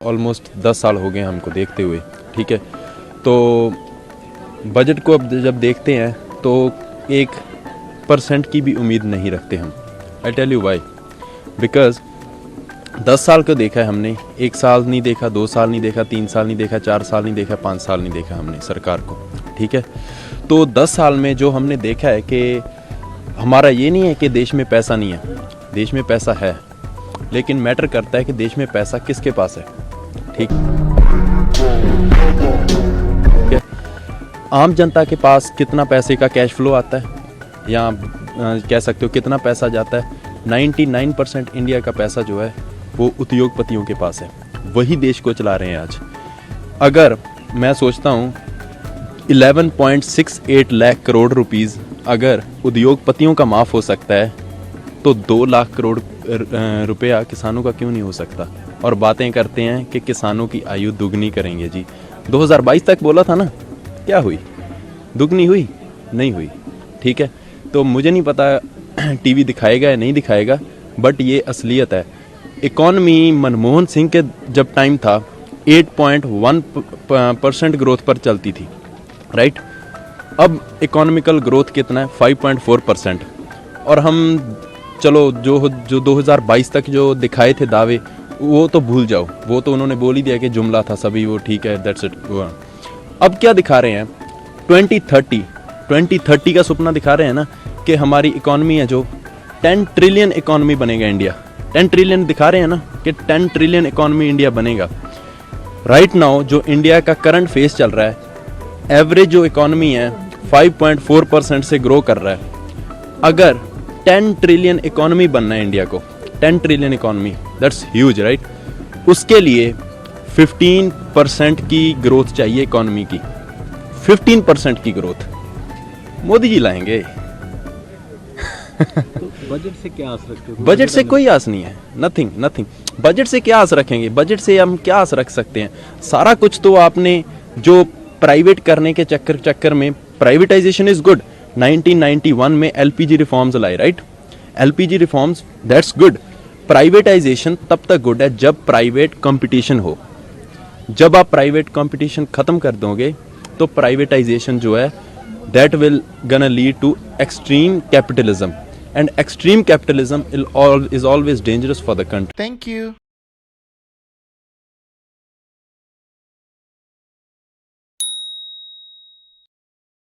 Almost 10 साल हो गए हमको देखते हुए, ठीक है। तो बजट को अब जब देखते हैं तो 1% की भी उम्मीद नहीं रखते हम। I tell you why, because 10 साल को देखा है हमने, 1 साल नहीं देखा, 2 साल नहीं देखा, 3 साल नहीं देखा, 4 साल नहीं देखा, 5 साल नहीं देखा हमने सरकार को, ठीक है। तो 10 साल में जो हमने देखा है कि हमारा ये नहीं है कि देश में पैसा नहीं है, देश में पैसा है, लेकिन मैटर करता है कि देश में पैसा किसके पास है, ठीक है। आम जनता के पास कितना पैसे का कैश फ्लो आता है, या कह सकते हो कितना पैसा जाता है। 99% इंडिया का पैसा जो है वो उद्योगपतियों के पास है, वही देश को चला रहे हैं आज। अगर मैं सोचता हूँ 11.68 लाख करोड़ रुपीस अगर उद्योगपतियों का माफ़ हो सकता है, तो 2 लाख करोड़ रुपया किसानों का क्यों नहीं हो सकता। और बातें करते हैं कि किसानों की आयु दुगनी करेंगे जी। 2022 तक बोला था ना, क्या हुई? दुगनी हुई? नहीं हुई, ठीक है। तो मुझे नहीं पता टीवी दिखाएगा या नहीं दिखाएगा, बट ये असलियत है। इकॉनमी मनमोहन सिंह के जब टाइम था 8.1% ग्रोथ पर चलती थी, राइट। अब इकोनॉमिकल ग्रोथ कितना है? 5.4%। और हम चलो जो 2022 तक जो दिखाए थे दावे, वो तो भूल जाओ, वो तो उन्होंने बोल ही दिया कि जुमला था सभी, वो ठीक है, दैट्स इट। अब क्या दिखा रहे हैं? 2030 का सपना दिखा रहे हैं ना, कि हमारी इकॉनमी है जो 10 ट्रिलियन इकॉनमी बनेगा इंडिया। 10 ट्रिलियन दिखा रहे हैं ना कि 10 ट्रिलियन इकॉनमी इंडिया बनेगा। राइट नाउ जो इंडिया का करंट फेस चल रहा है, एवरेज जो इकॉनमी है 5.4% से ग्रो कर रहा है। अगर 10 ट्रिलियन इकॉनमी बनना है इंडिया को, 10 trillion economy, that's huge, right. उसके लिए 15% की ग्रोथ चाहिए इकॉनमी की। 15% की ग्रोथ मोदी जी लाएंगे। तो बजट से क्या आस रखते हो? बजट से कोई आस नहीं है, नथिंग। बजट से क्या आस रखेंगे? बजट से हम क्या आस रख सकते हैं? सारा कुछ तो आपने जो प्राइवेट करने के चक्कर में, प्राइवेटाइजेशन इज गुड। 1991 में एलपीजी रिफॉर्म्स लाए, right. LPG reforms, that's good. Privatisation तब तक गुड है जब प्राइवेट कंपटीशन हो। जब आप प्राइवेट कंपटीशन खत्म कर दोगे तो प्राइवेटाइजेशन जो है that will gonna lead to extreme capitalism, and extreme capitalism is always dangerous for the country. Thank you.